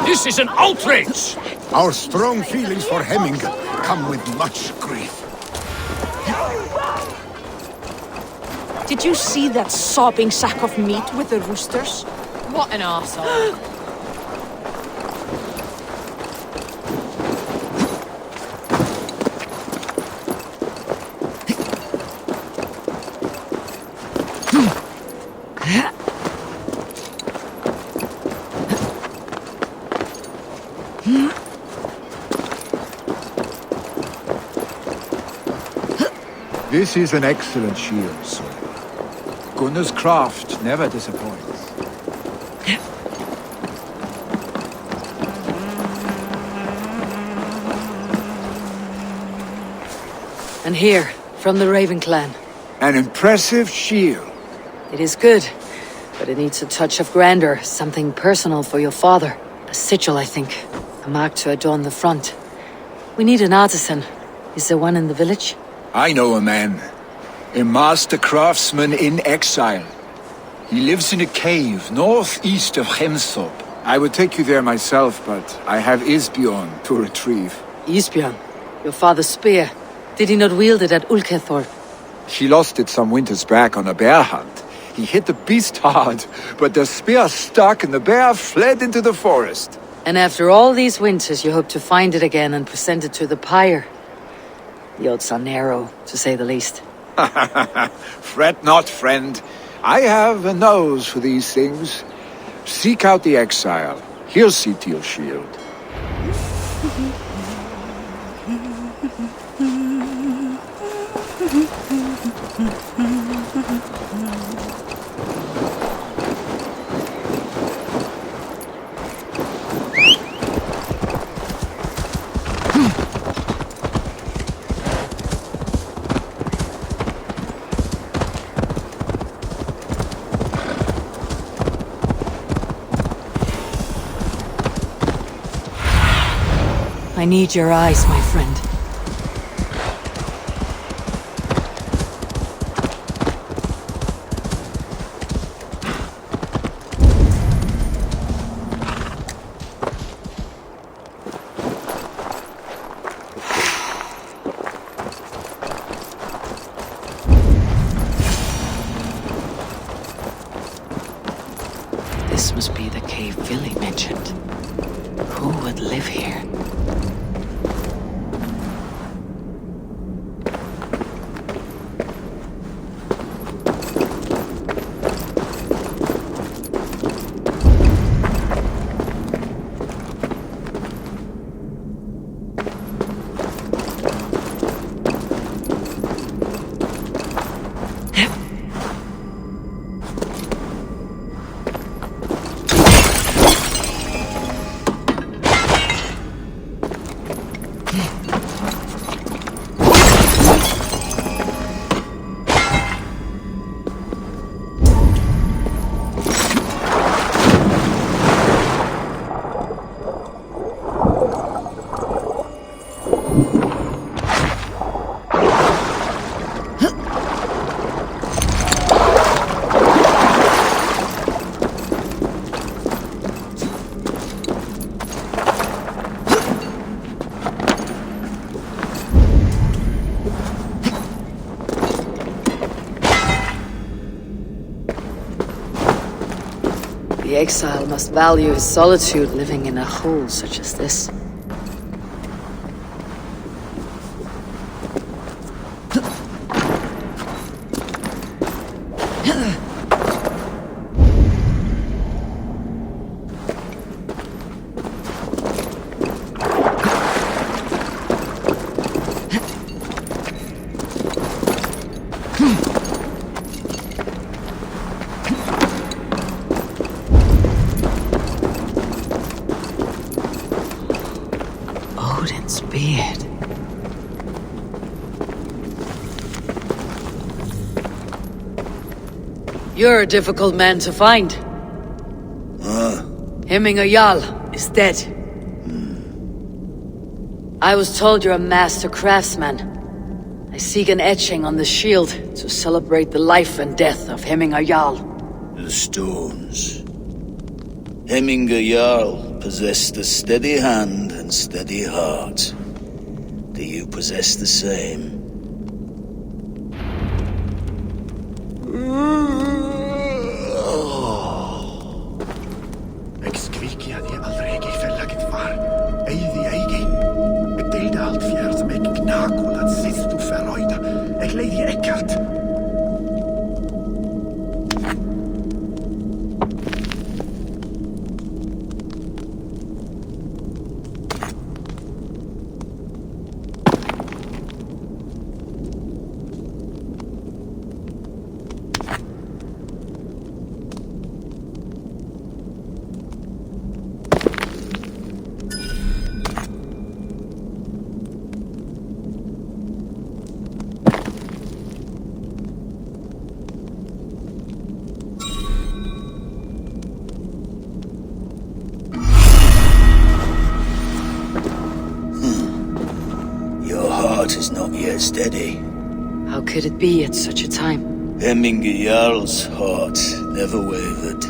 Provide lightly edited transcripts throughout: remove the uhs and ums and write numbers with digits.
This is an outrage! Our strong feelings for Hemming come with much grief. Did you see that sobbing sack of meat with the roosters? What an arsehole. This is an excellent shield, sir. Gunnar's craft never disappoints. And here, from the Raven clan. An impressive shield. It is good, but it needs a touch of grandeur, something personal for your father. A sigil, I think. A mark to adorn the front. We need an artisan. Is there one in the village? I know a man. A master craftsman in exile. He lives in a cave northeast of Hemthorp. I would take you there myself, but I have Isbjorn to retrieve. Isbjorn? Your father's spear. Did he not wield it at Ulkethorp? She lost it some winters back on a bear hunt. He hit the beast hard, but the spear stuck and the bear fled into the forest. And after all these winters, you hope to find it again and present it to the pyre. The odds are narrow, to say the least. Fret not, friend. I have a nose for these things. Seek out the exile. He'll see to your shield. I need your eyes, my friend. This must be the cave Billy mentioned. Who would live here? The exile must value his solitude living in a hole such as this. Odin's beard. You're a difficult man to find. Hemminger Jarl is dead. I was told you're a master craftsman. I seek an etching on the shield to celebrate the life and death of Hemminger Jarl. The stones. Hemminger Jarl possessed a steady hand and steady heart. Do you possess the same? Jeg skriker at jeg aldri jeg fella gitt far. Eidi eigi. Jeg delte alt fjær som jeg knakol at sist du forrøyda. Jeg leide ekkert. Is not yet steady. How could it be at such a time? Hemminger Jarl's heart never wavered.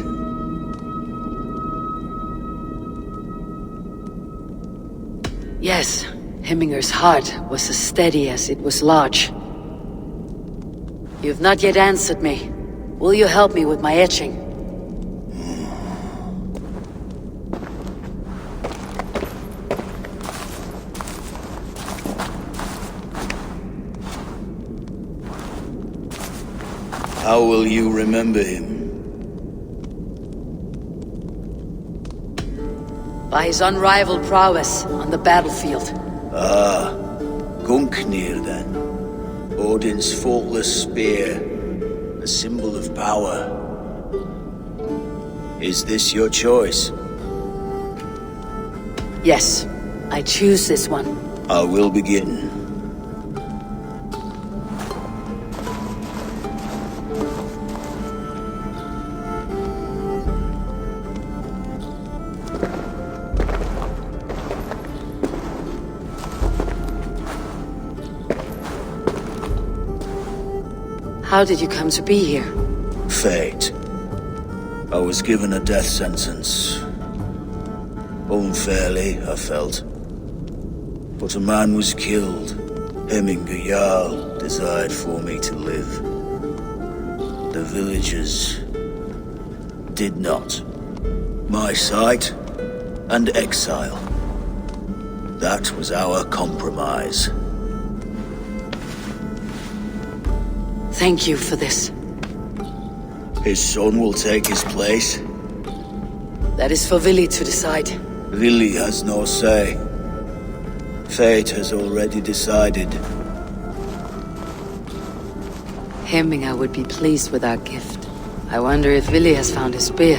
Yes, Hemminger's heart was as steady as it was large. You've not yet answered me. Will you help me with my etching? How will you remember him? By his unrivaled prowess on the battlefield. Ah, Gungnir then. Odin's faultless spear, a symbol of power. Is this your choice? Yes, I choose this one. I will begin. How did you come to be here? Fate. I was given a death sentence. Unfairly, I felt. But a man was killed. Hemminger Jarl desired for me to live. The villagers did not. My sight and exile. That was our compromise. Thank you for this. His son will take his place. That is for Vili to decide. Vili has no say. Fate has already decided. Hemminger would be pleased with our gift. I wonder if Vili has found his spear.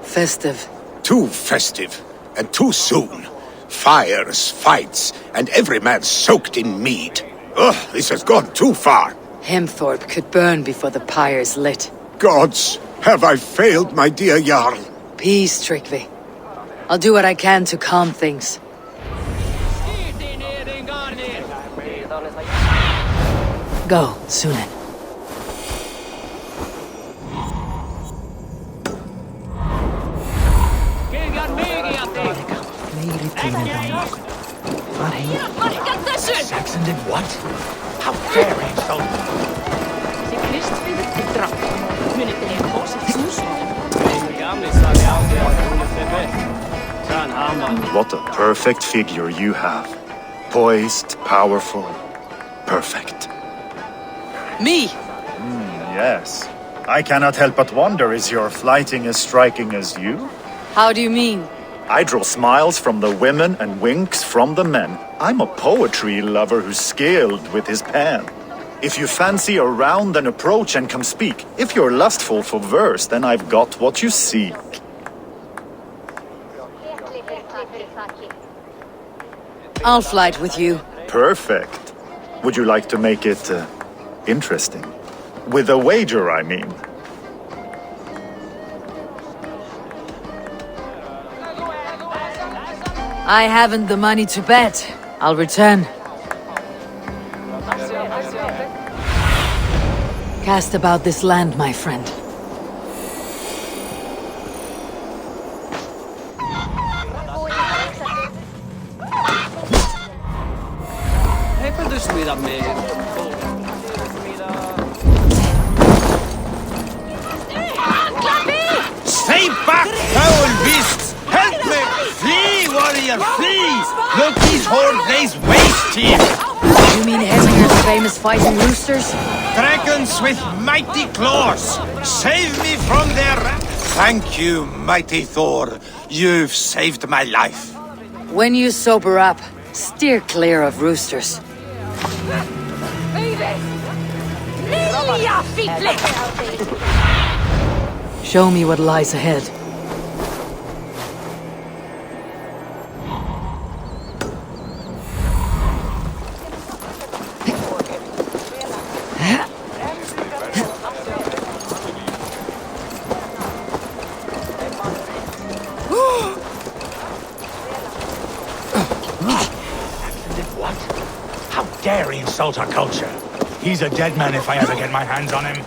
Festive. Too festive, and too soon. Fires, fights, and every man soaked in mead. Ugh, this has gone too far. Hemthorpe could burn before the pyre's lit. Gods, have I failed my dear Jarl? Peace, Tryggvi. I'll do what I can to calm things. Go, Sunan. Saxon did what? How dare he insult me? What a perfect figure you have. Poised, powerful, perfect. Me! Yes. I cannot help but wonder, is your flighting as striking as you? How do you mean? I draw smiles from the women and winks from the men. I'm a poetry lover who's skilled with his pen. If you fancy a round, then approach and come speak. If you're lustful for verse, then I've got what you seek. I'll flight with you. Perfect. Would you like to make it interesting? With a wager, I mean. I haven't the money to bet. I'll return. Cast about this land, my friend. Stay back, foul beasts! Help me! Flee, warrior, flee! Look, these horde lays waste here! You mean Hemminger's famous fighting roosters? Dragons with mighty claws! Save me from their Thank you, mighty Thor. You've saved my life. When you sober up, steer clear of roosters. Show me what lies ahead. How dare he insult our culture? He's a dead man if I ever get my hands on him.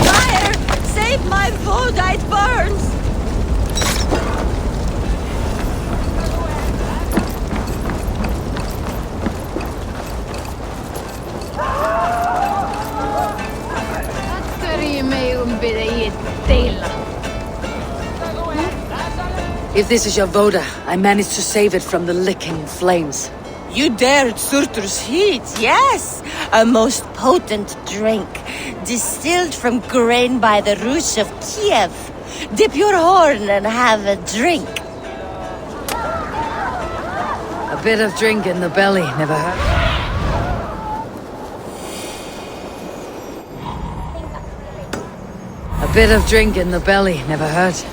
Fire! Save my food, it burns! If this is your Voda, I managed to save it from the licking flames. You dared Surtur's heat, yes! A most potent drink, distilled from grain by the roots of Kiev. Dip your horn and have a drink. A bit of drink in the belly never hurt. A bit of drink in the belly never hurt.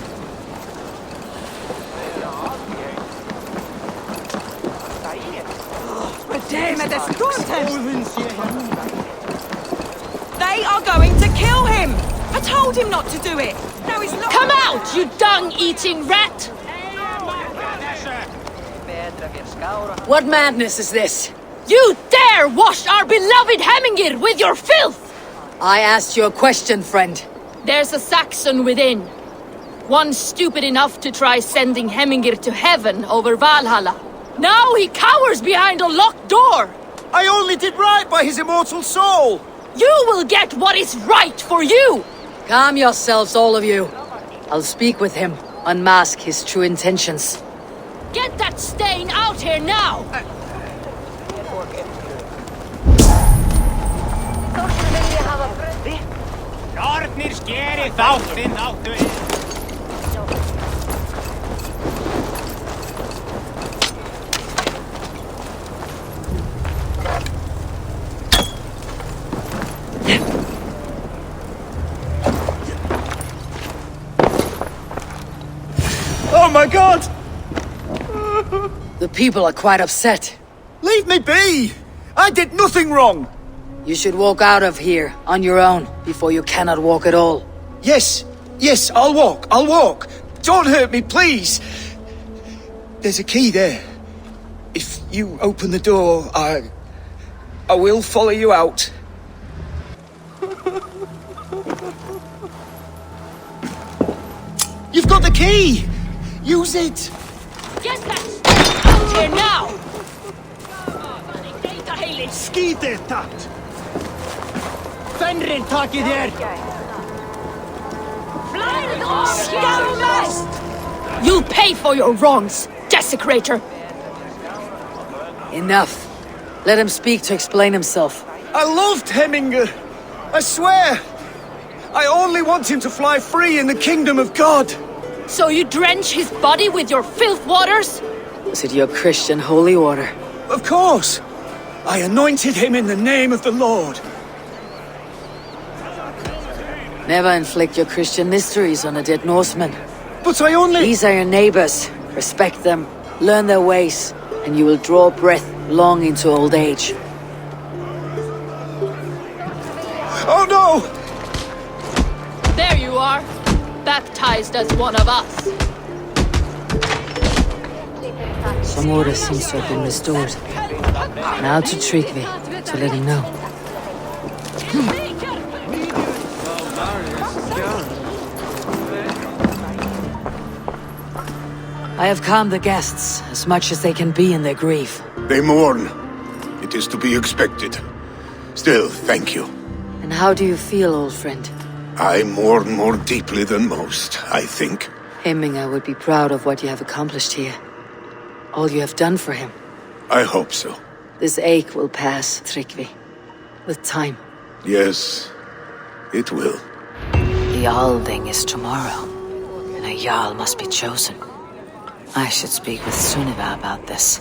They are going to kill him! I told him not to do it! Now he's not— Come out, you dung-eating rat! What madness is this? You dare wash our beloved Hemmingir with your filth! I asked you a question, friend. There's a Saxon within. One stupid enough to try sending Hemmingir to heaven over Valhalla. Now he cowers behind a locked door! I only did right by his immortal soul! You will get what is right for you! Calm yourselves, all of you. I'll speak with him, unmask his true intentions. Get that stain out here now! Garnir skeri þáttinn áttu inn. Oh my god! The people are quite upset. Leave me be! I did nothing wrong! You should walk out of here on your own before you cannot walk at all. Yes, I'll walk. Don't hurt me, please. There's a key there. If you open the door, I will follow you out. You've got the key! Use it! Get that out here now! Skít það! Fenrin takið þér! You'll pay for your wrongs, desecrator! Enough. Let him speak to explain himself. I loved Hemminger! I swear! I only want him to fly free in the kingdom of God! So you drench his body with your filth waters? Was it your Christian holy order? Of course! I anointed him in the name of the Lord. Never inflict your Christian mysteries on a dead Norseman. But I only... These are your neighbors. Respect them, learn their ways, and you will draw breath long into old age. Oh no! There you are, baptized as one of us. Some order seems to have been restored. Now to Tryggvi, to let him know. I have calmed the guests as much as they can be in their grief. They mourn. It is to be expected. Still, thank you. And how do you feel, old friend? I mourn more deeply than most, I think. Hemminger would be proud of what you have accomplished here. All you have done for him. I hope so. This ache will pass, Tryggvi. With time. Yes, it will. The Alding is tomorrow, and a Jarl must be chosen. I should speak with Sunniva about this.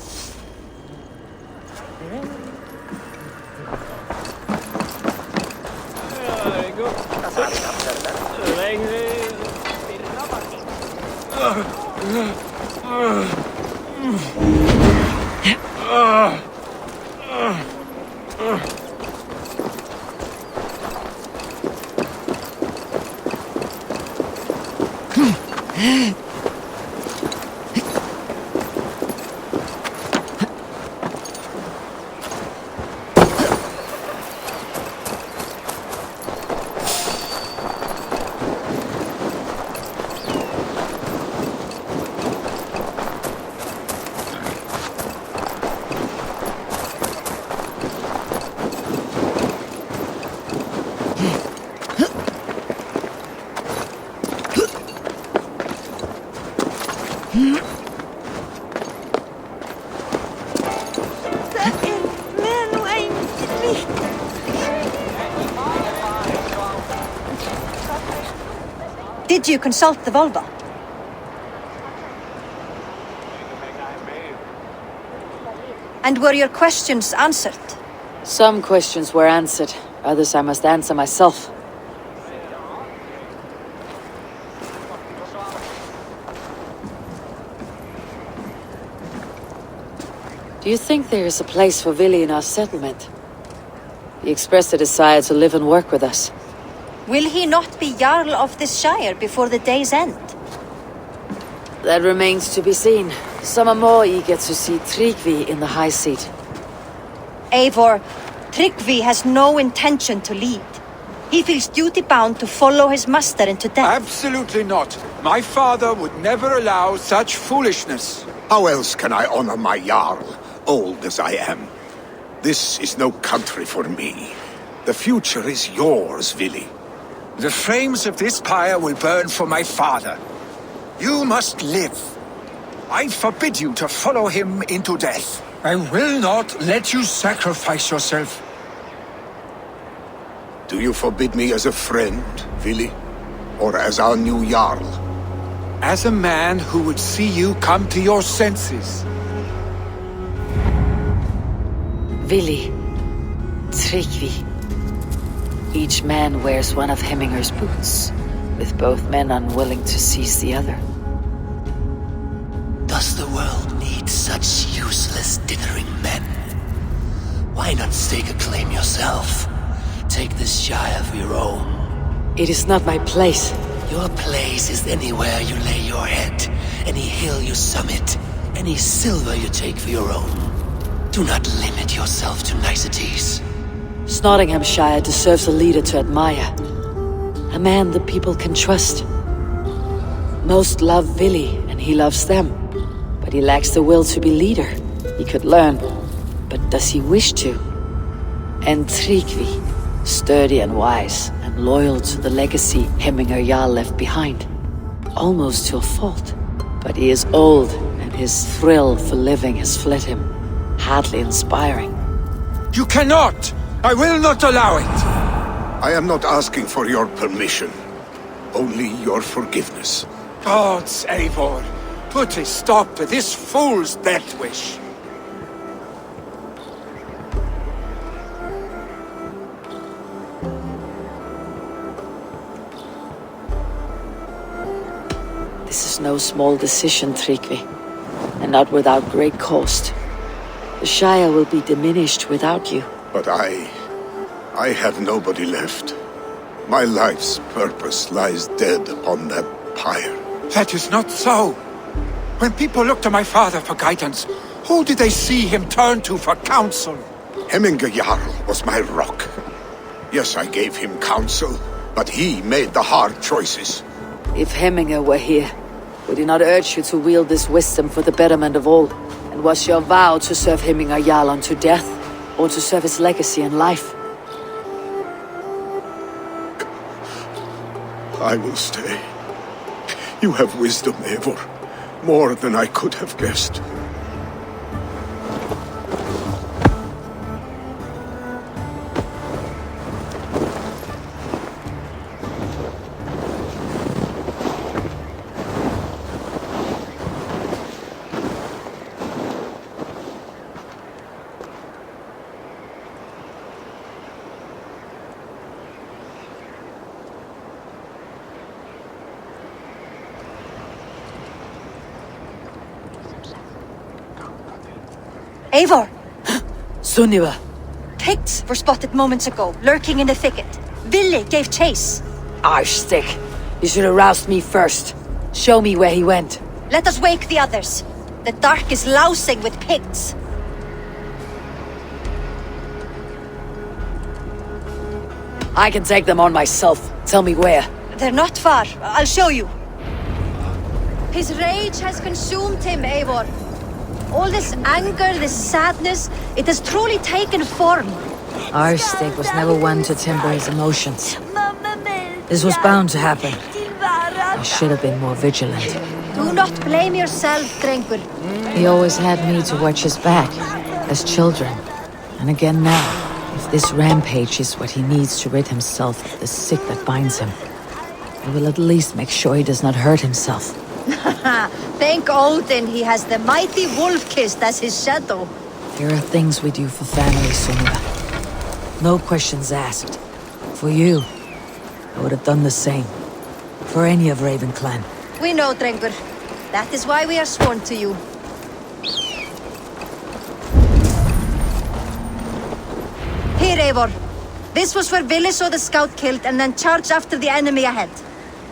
Did you consult the Volva? And were your questions answered? Some questions were answered, others I must answer myself. Do you think there is a place for Vili in our settlement? He expressed a desire to live and work with us. Will he not be Jarl of this shire before the day's end? That remains to be seen. Some are more eager to see Tryggvi in the high seat. Eivor, Tryggvi has no intention to lead. He feels duty-bound to follow his master into death. Absolutely not. My father would never allow such foolishness. How else can I honor my Jarl, old as I am? This is no country for me. The future is yours, Vili. The flames of this pyre will burn for my father. You must live. I forbid you to follow him into death. I will not let you sacrifice yourself. Do you forbid me as a friend, Vili? Or as our new Jarl? As a man who would see you come to your senses. Vili, Tryggvi. Each man wears one of Hemminger's boots, with both men unwilling to seize the other. Does the world need such useless dithering men? Why not stake a claim yourself? Take this Shire for your own. It is not my place. Your place is anywhere you lay your head, any hill you summit, any silver you take for your own. Do not limit yourself to niceties. Nottinghamshire deserves a leader to admire. A man the people can trust. Most love Vili, and he loves them. But he lacks the will to be leader. He could learn, but does he wish to? And Tryggvi, sturdy and wise, and loyal to the legacy Hemminger Jarl left behind. Almost to a fault. But he is old, and his thrill for living has fled him. Hardly inspiring. You cannot! I will not allow it! I am not asking for your permission. Only your forgiveness. Gods, Eivor, put a stop to this fool's death wish. This is no small decision, Tryggvi, and not without great cost. The Shire will be diminished without you. But I have nobody left. My life's purpose lies dead upon that pyre. That is not so. When people look to my father for guidance, who did they see him turn to for counsel? Hemminger Jarl was my rock. Yes, I gave him counsel, but he made the hard choices. If Hemminger were here, would he not urge you to wield this wisdom for the betterment of all? And was your vow to serve Hemminger Jarl unto death, or to serve his legacy in life? I will stay. You have wisdom, Eivor. More than I could have guessed. Eivor! Sunniva! Picts were spotted moments ago, lurking in the thicket. Vili gave chase. Arshstick! You should have roused me first. Show me where he went. Let us wake the others. The dark is lousing with Picts. I can take them on myself. Tell me where. They're not far. I'll show you. His rage has consumed him, Eivor. All this anger, this sadness, it has truly taken form. Arshstick was never one to temper his emotions. This was bound to happen. I should have been more vigilant. Do not blame yourself, Drengur. He always had me to watch his back, as children. And again now, if this rampage is what he needs to rid himself of the sick that binds him, I will at least make sure he does not hurt himself. Thank Odin he has the mighty Wolf-Kissed as his shadow. There are things we do for family, Sunniva. No questions asked. For you, I would have done the same. For any of Raven clan. We know, Drengur. That is why we are sworn to you. Here, Eivor. This was where Vili saw the scout killed and then charged after the enemy ahead.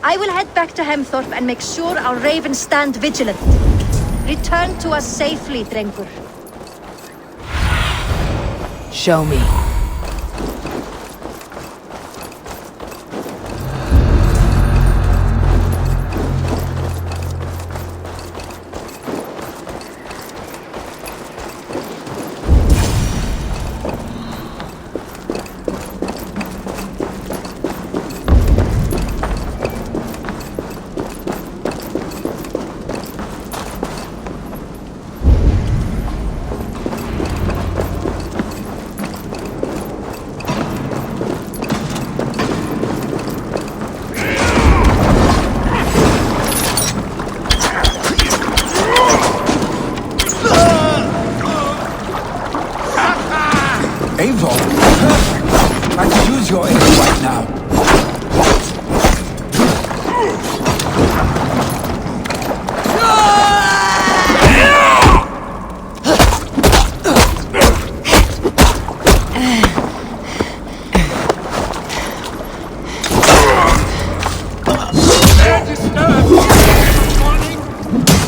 I will head back to Hemthorpe and make sure our ravens stand vigilant. Return to us safely, Drengur. Show me.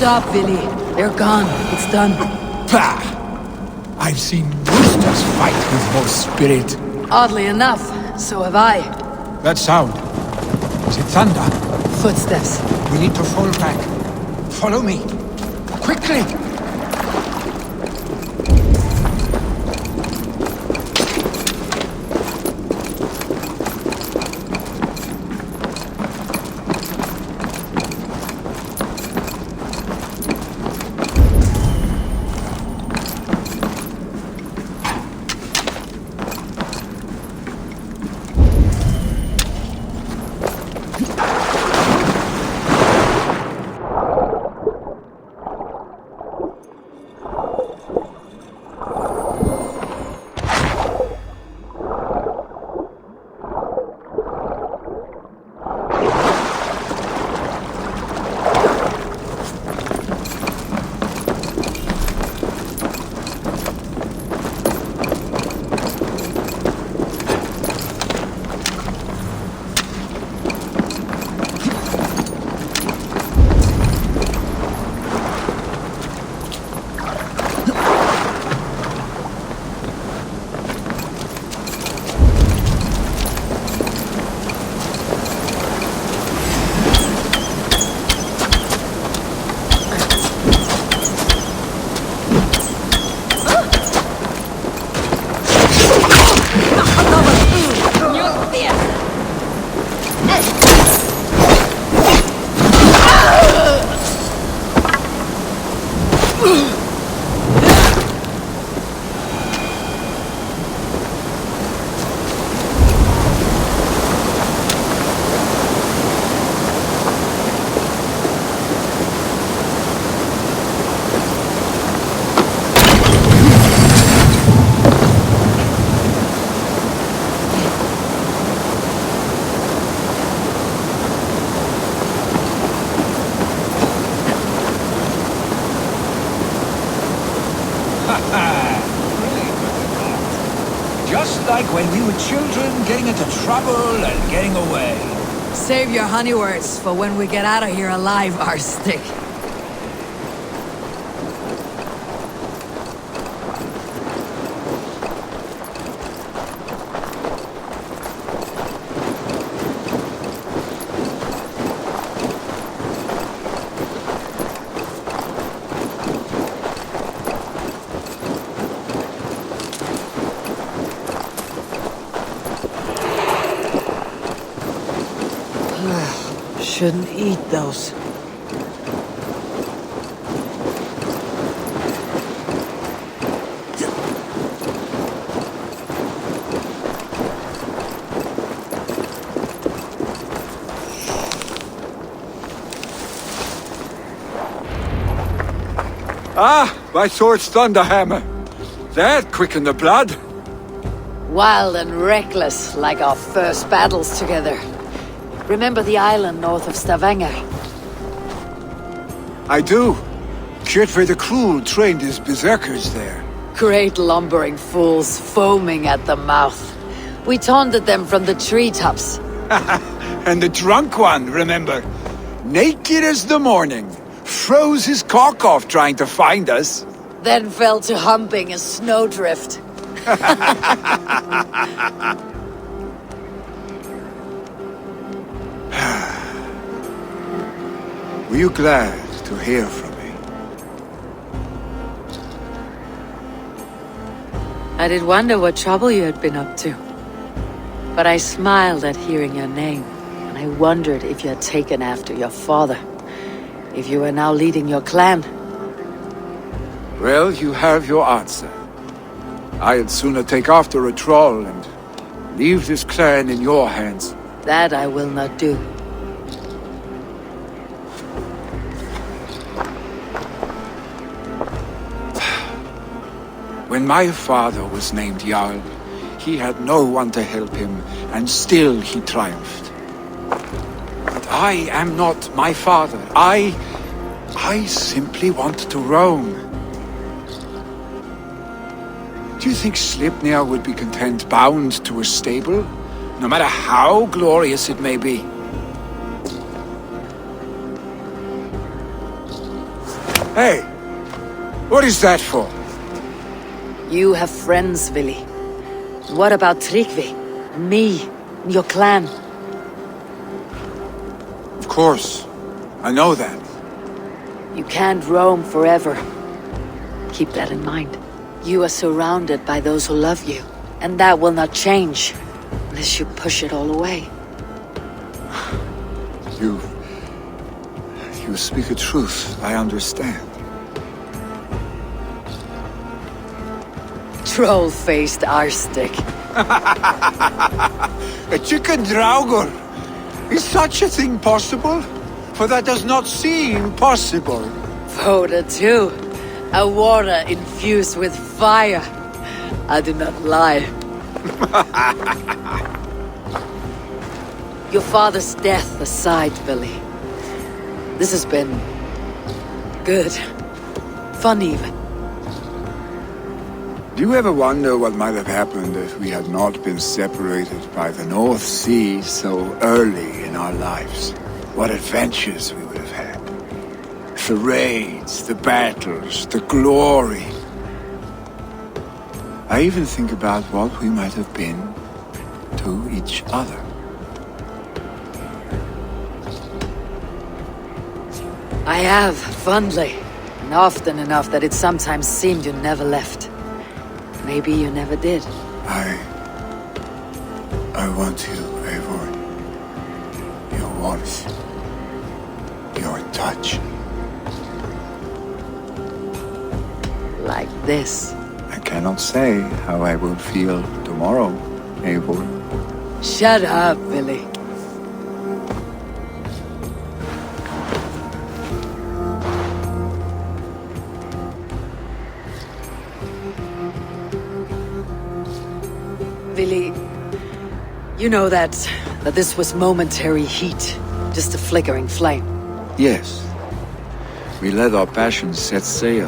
Stop, Billy. They're gone. It's done. Bah! I've seen roosters fight with more spirit. Oddly enough, so have I. That sound. Is it thunder? Footsteps. We need to fall back. Follow me. Quickly! Just like when we were children, getting into trouble and getting away. Save your honey words for when we get out of here alive, Arstick. Shouldn't eat those. Ah, my sword's thunderhammer. That quickened the blood. Wild and reckless, like our first battles together. Remember the island north of Stavanger? I do. Kjotve the Cruel trained his berserkers there. Great lumbering fools, foaming at the mouth. We taunted them from the treetops. And the drunk one, remember? Naked as the morning. Froze his cock off trying to find us. Then fell to humping a snowdrift. Were you glad to hear from me? I did wonder what trouble you had been up to. But I smiled at hearing your name, and I wondered if you had taken after your father. If you were now leading your clan. Well, you have your answer. I'd sooner take after a troll and leave this clan in your hands. That I will not do. When my father was named Jarl, he had no one to help him, and still he triumphed. But I am not my father. I simply want to roam. Do you think Sleipnir would be content bound to a stable, no matter how glorious it may be? Hey! What is that for? You have friends, Vili. What about Tryggvi? And me? And your clan? Of course. I know that. You can't roam forever. Keep that in mind. You are surrounded by those who love you. And that will not change. Unless you push it all away. You speak a truth. I understand. Troll-faced arstick. A chicken draugr! Is such a thing possible? For that does not seem possible. Voda too. A water infused with fire. I do not lie. Your father's death aside, Billy. This has been... good. Fun even. Do you ever wonder what might have happened if we had not been separated by the North Sea so early in our lives? What adventures we would have had. The raids, the battles, the glory. I even think about what we might have been to each other. I have, fondly. And often enough that it sometimes seemed you never left. Maybe you never did. I want you, Eivor. Your warmth. Your touch. Like this. I cannot say how I will feel tomorrow, Eivor. Shut up, Billy. Billy, you know that this was momentary heat, just a flickering flame. Yes. We let our passions set sail,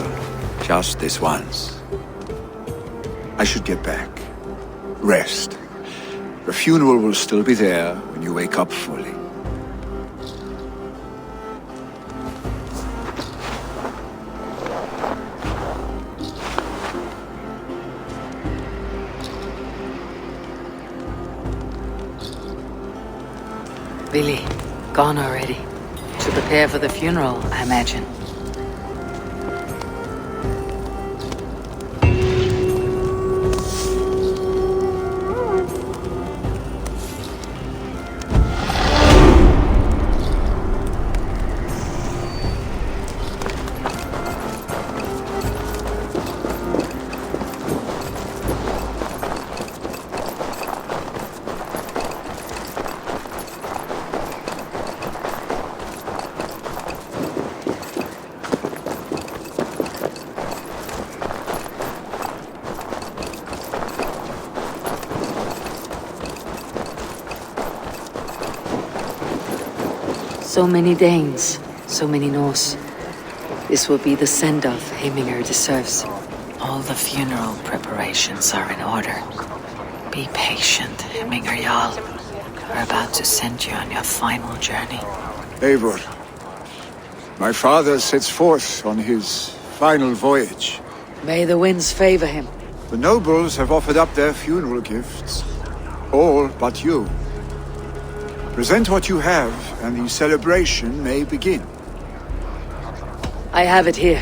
just this once. I should get back. Rest. The funeral will still be there when you wake up fully. Billy, gone already. To prepare for the funeral, I imagine. So many Danes, so many Norse. This will be the send-off Heiminger deserves. All the funeral preparations are in order. Be patient, Heiminger Jarl. We're about to send you on your final journey. Eivor, my father sets forth on his final voyage. May the winds favor him. The nobles have offered up their funeral gifts. All but you. Present what you have, and the celebration may begin. I have it here.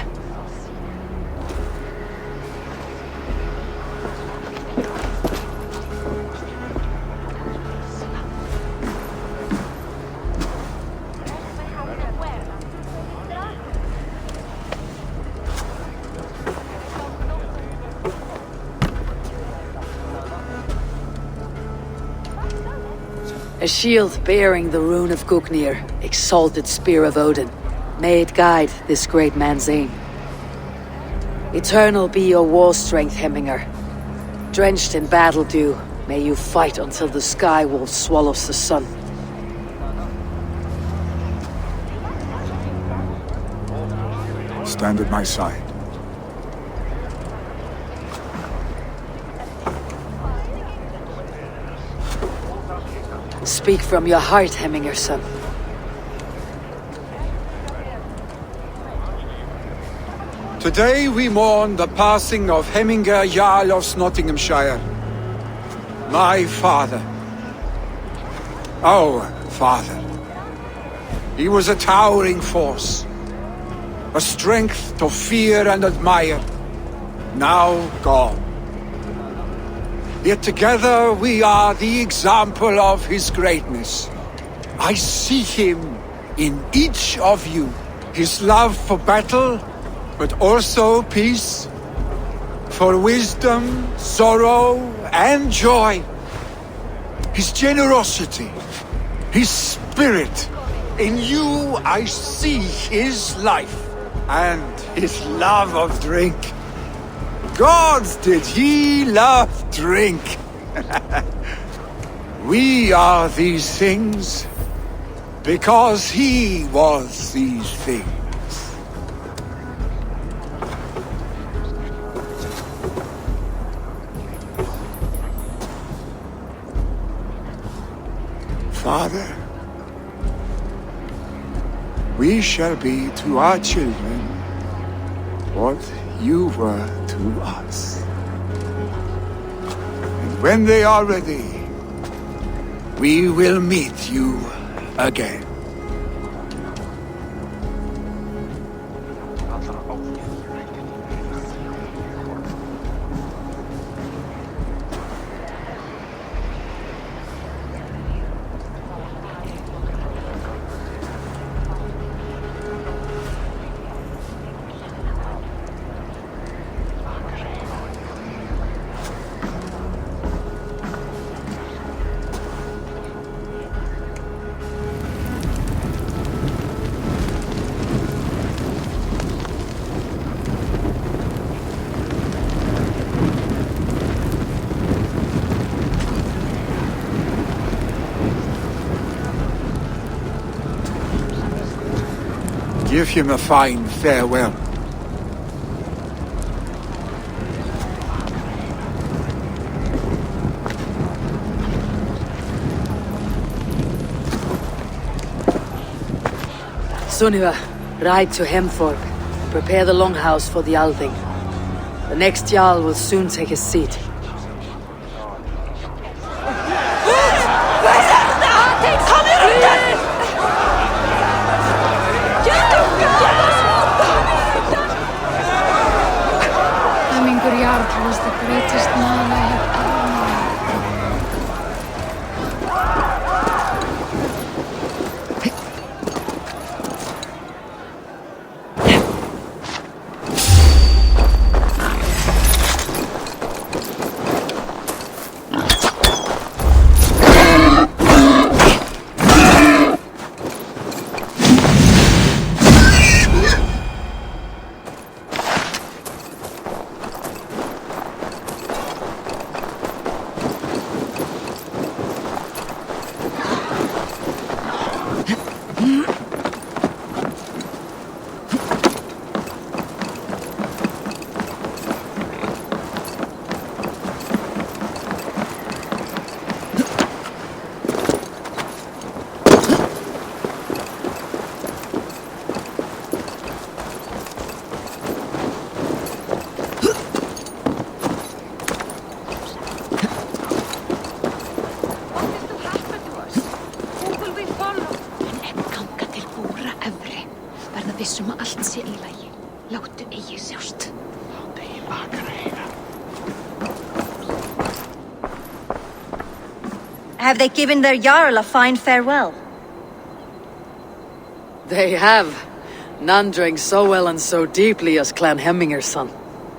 A shield bearing the rune of Gugnir, exalted spear of Odin. May it guide this great man's aim. Eternal be your war strength, Heiminger. Drenched in battle dew, may you fight until the sky wolf swallows the sun. Stand at my side. Speak from your heart, Heiminger, son. Today we mourn the passing of Hemminger Jarl of Nottinghamshire. My father. Our father. He was a towering force. A strength to fear and admire. Now gone. Yet together we are the example of his greatness. I see him in each of you. His love for battle, but also peace. For wisdom, sorrow, and joy. His generosity, his spirit. In you I see his life, and his love of drink. Gods, did he love drink! We are these things, because he was these things. Father, we shall be to our children what you were to us. And when they are ready, we will meet you again. Give him a fine farewell. Sunniva, ride to Hemthorpe. Prepare the longhouse for the Althing. The next Jarl will soon take his seat. Was the greatest man I have ever Have they given their Jarl a fine farewell? They have. None drank so well and so deeply as Clan Hemminger's son.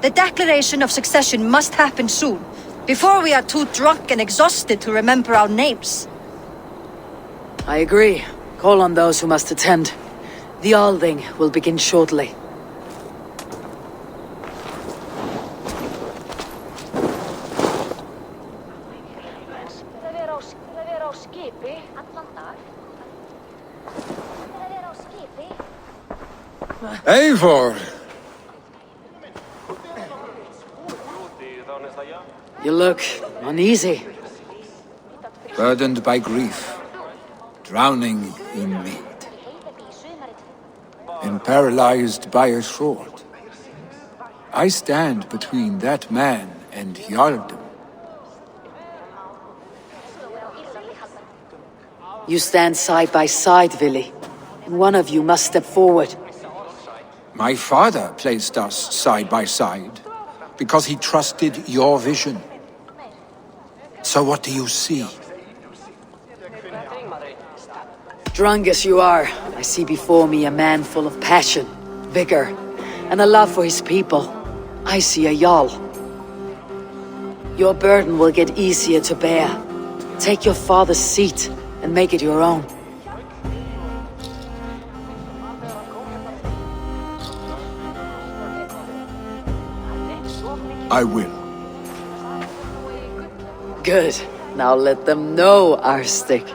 The declaration of succession must happen soon, before we are too drunk and exhausted to remember our names. I agree. Call on those who must attend. The Althing will begin shortly. Eivor! You look uneasy. Burdened by grief, drowning in mead, and paralyzed by a sword. I stand between that man and Jarldom. You stand side by side, Vili. And one of you must step forward. My father placed us side by side because he trusted your vision. So what do you see? Drunk as you are, I see before me a man full of passion, vigor, and a love for his people. I see a Jarl. Your burden will get easier to bear. Take your father's seat and make it your own. I will. Good. Now let them know, Arstic.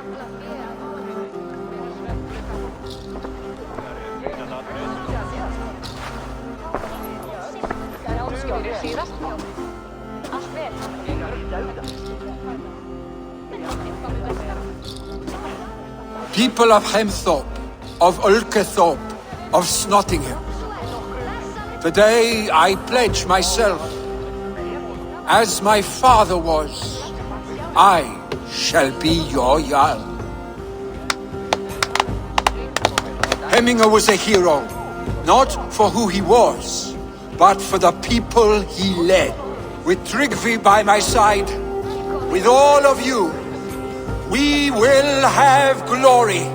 People of Hemthorpe, of Ulkethorpe, of Snottingham. Today I pledge myself, as my father was, I shall be your Jarl. Hemminger was a hero, not for who he was, but for the people he led. With Tryggvi by my side, with all of you, we will have glory.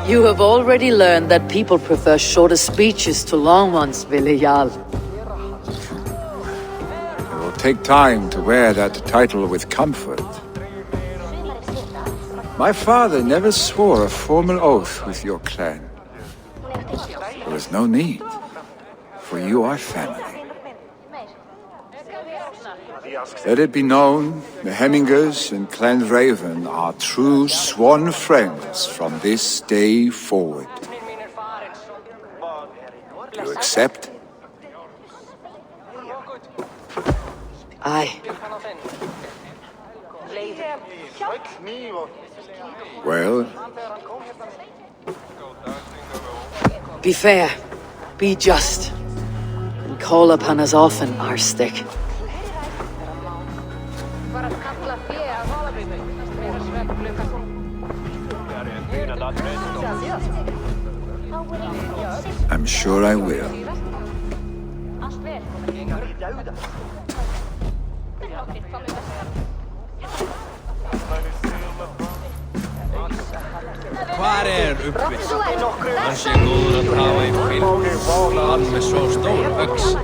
You have already learned that people prefer shorter speeches to long ones, Vili Jarl. It will take time to wear that title with comfort. My father never swore a formal oath with your clan. There is no need, for you are family. Let it be known, the Hemmingers and Clan Raven are true sworn friends from this day forward. You accept? Aye. Well? Be fair, be just, and call upon us often, Arstic. I'm sure I will. Hvar uppvist? Hann sé góður að hafa í fylg. Hann með svo stór öx.